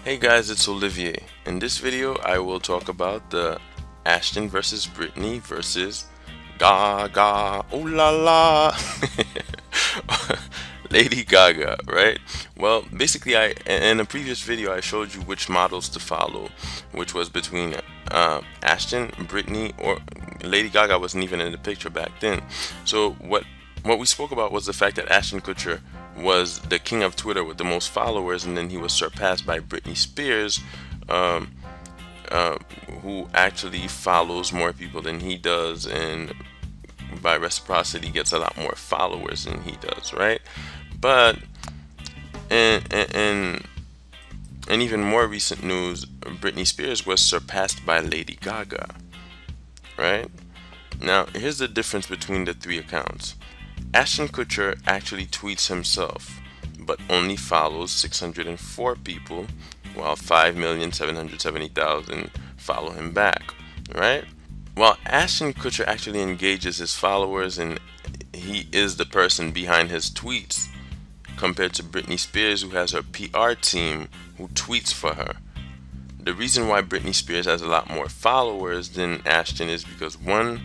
Hey guys, it's Olivier. In this video, I will talk about the Ashton versus Britney versus Gaga, ooh la la, Lady Gaga, right? Well, basically, in a previous video, I showed you which models to follow, which was between Ashton, Britney, or Lady Gaga wasn't even in the picture back then. So what we spoke about was the fact that Ashton Kutcher was the king of Twitter with the most followers, and then he was surpassed by Britney Spears, um, who actually follows more people than he does, and by reciprocity gets a lot more followers than he does, right? But in, in, in in even more recent news, Britney Spears was surpassed by Lady Gaga, right? Now, here's the difference between the three accounts. Ashton Kutcher actually tweets himself, but only follows 604 people, while 5,770,000 follow him back, right? While Ashton Kutcher actually engages his followers and he is the person behind his tweets, compared to Britney Spears, who has her PR team who tweets for her. The reason why Britney Spears has a lot more followers than Ashton is because one,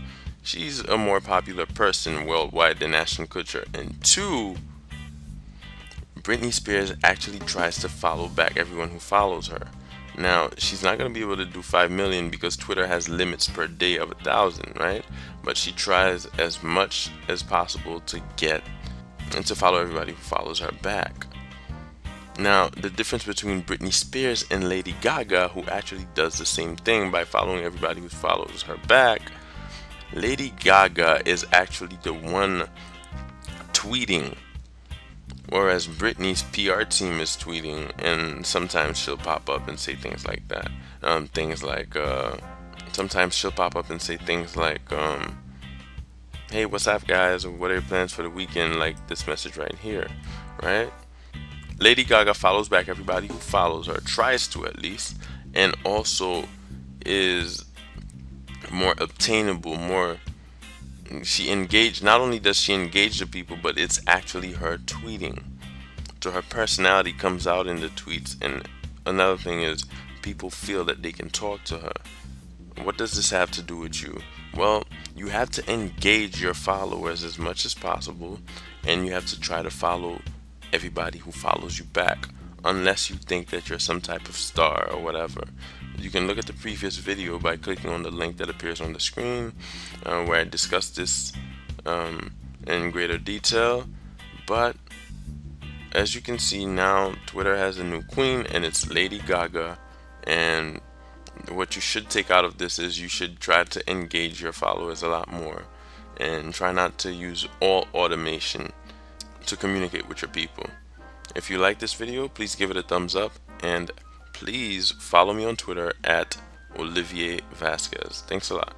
she's a more popular person worldwide than Ashton Kutcher, and two, Britney Spears actually tries to follow back everyone who follows her. Now, she's not going to be able to do 5 million because Twitter has limits per day of 1,000, right? But she tries as much as possible to get and to follow everybody who follows her back. Now, the difference between Britney Spears and Lady Gaga, who actually does the same thing by following everybody who follows her back, Lady Gaga is actually the one tweeting, whereas Britney's PR team is tweeting, and sometimes she'll pop up and say things like that. Sometimes she'll pop up and say things like, hey, what's up, guys? Or what are your plans for the weekend? Like this message right here, right? Lady Gaga follows back everybody who follows her, tries to at least, and also is more obtainable, more she engaged. Not only does she engage the people, but it's actually her tweeting. So her personality comes out in the tweets. And another thing is, people feel that they can talk to her. What does this have to do with you? Well, you have to engage your followers as much as possible, and you have to try to follow everybody who follows you back, unless you think that you're some type of star or whatever. You can look at the previous video by clicking on the link that appears on the screen, where I discussed this in greater detail. But as you can see now, Twitter has a new queen, and it's Lady Gaga. And what you should take out of this is you should try to engage your followers a lot more, and try not to use all automation to communicate with your people. If you like this video, please give it a thumbs up, and please follow me on Twitter at Olivier Vasquez. Thanks a lot.